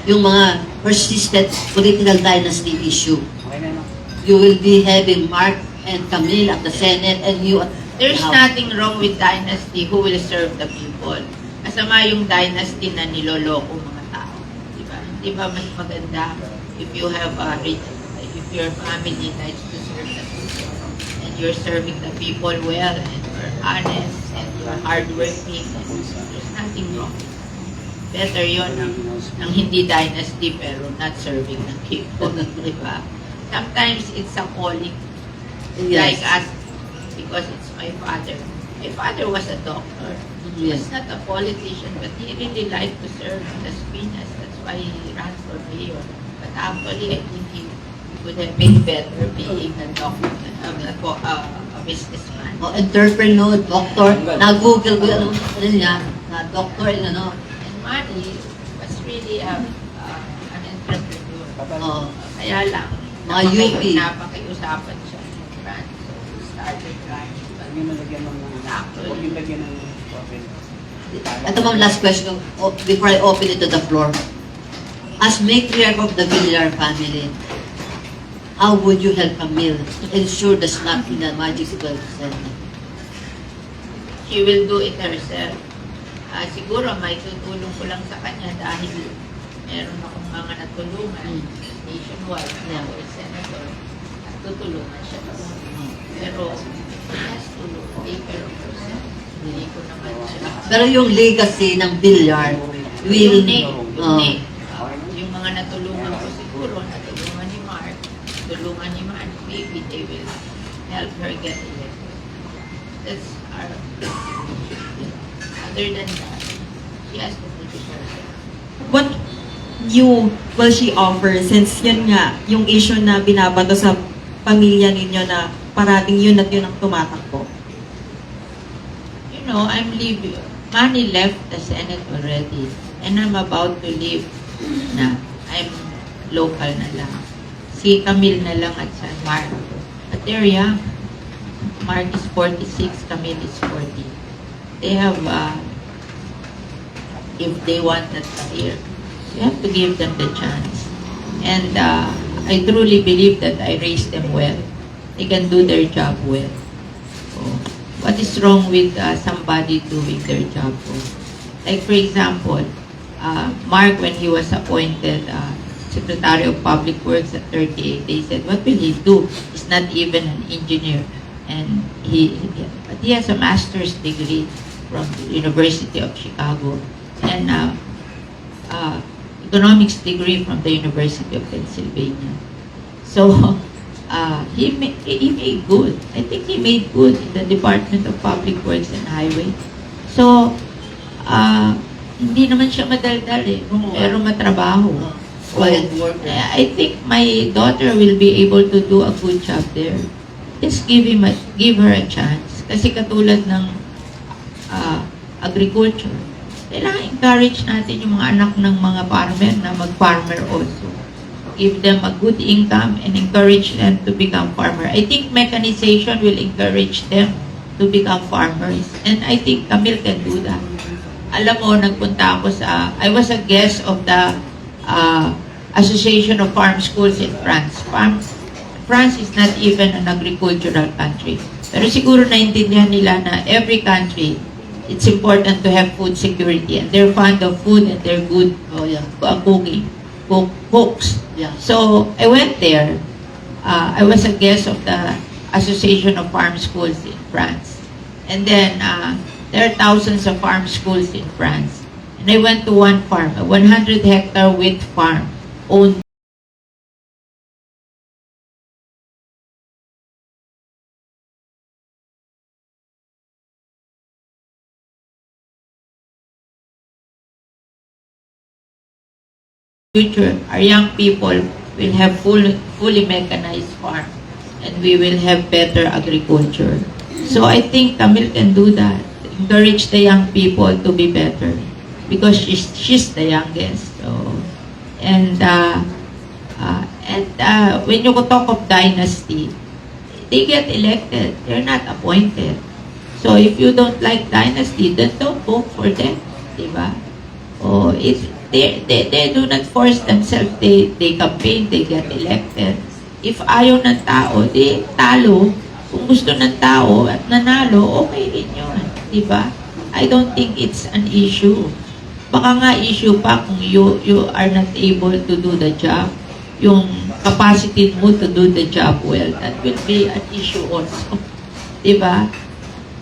yung mga persistent political dynasty issue. Okay na, no? You will be having Mark and Camille at the Senate and you at There's the House. nothing wrong with dynasty who will serve the people. Masama yung dynasty na niloloko mga tao. Diba? Di ba mas maganda if you have if your family likes to serve the people and you're serving the people well and you're honest and you're hardworking, there's nothing wrong. Better yun ang hindi dynasty pero not serving the people. Diba? Sometimes it's a calling. Yes. Like us, because it's my father. My father was a doctor. He Yes. was not a politician, but he really liked to serve Las Piñas. That's why he ran for mayor. But actually, I think he would have been better being a doctor, a businessman. O, entrepreneur, doctor, na-google ko yung ano niya, na doctor in ano. And Manny was really an entrepreneur. Oh, Kaya lang, Mga UP. napakiusapan siya ng brand. So, he started running. But Huwag yung nalagyan ng huwag yung lagyan ng profit. ito ma'am, last question before I open it to the floor. As matriarch of the Villar family, how would you help Camille to ensure the slot in the Magic 12 Senate? She will do it herself. Siguro may tutulong ko lang sa kanya dahil meron akong mga natulungan nationwide na ako is senator at tutulungan siya doon. Pero she has to take care of herself. Hindi ko naman siya. Pero yung legacy ng Villar will... Yung mga natulungan ko siguro, natulungan ni Mark, tulungan ni Manny, maybe they will help her get elected. That's our... Other than that, she has to focus herself. What will she offer since yun nga, yung issue na binabato sa pamilya ninyo na parating yun at yun ang tumatakbo? You know, I'm leaving. Manny left the Senate already. And I'm about to leave na. I'm local na lang. Si Camille na lang at San Mark. But they're young. Mark is 46, Camille is 40. They have, if they want that career, you have to give them the chance. And I truly believe that I raised them well. They can do their job well. So, what is wrong with somebody doing their job well? Like for example, Mark, when he was appointed Secretary of Public Works at 38, they said, what will he do? He's not even an engineer. And but he has a master's degree from the University of Chicago and economics degree from the University of Pennsylvania. So he made good. I think he made good in the Department of Public Works and Highway. So hindi naman siya madaldal eh, pero matrabaho. Quiet worker. I think my daughter will be able to do a good job there. Just give her a chance. Kasi katulad ng agriculture, kailangan encourage natin yung mga anak ng mga farmer na mag-farmer also. Give them a good income and encourage them to become farmer. I think mechanization will encourage them to become farmers. And I think Camille can do that. Alam mo, nagpunta ako I was a guest of the Association of Farm Schools in France. France is not even an agricultural country. Pero siguro naintindihan nila na every country, it's important to have food security. And they're fond of food and they're good cooking. Cooks. Yeah. So, I went there. I was a guest of the Association of Farm Schools in France. And then, there are thousands of farm schools in France. And I went to one farm, a 100-hectare wheat farm, owned future, our young people will have fully mechanized farm and we will have better agriculture. So I think Camille can do that. Encourage the young people to be better because she's the youngest. So, and when you talk of dynasty, they get elected. They're not appointed. So if you don't like dynasty, then don't vote for them, diba? Oh, they do not force themselves. They campaign, they get elected. If ayaw ng tao, di talo. Kung gusto ng tao at nanalo, okay rin yun. Diba? I don't think it's an issue. Baka nga issue pa kung you are not able to do the job. Yung capacity mo to do the job well, that will be an issue also. Diba?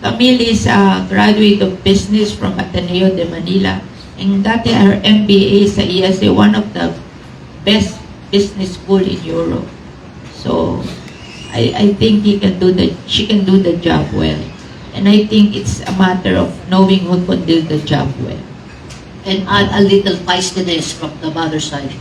Camille is a graduate of business from Ateneo de Manila. And dati her MBA sa ESA, one of the best business school in Europe. So, I think she can do the job well. And I think it's a matter of knowing who can do the job well. And add a little feistiness from the mother side.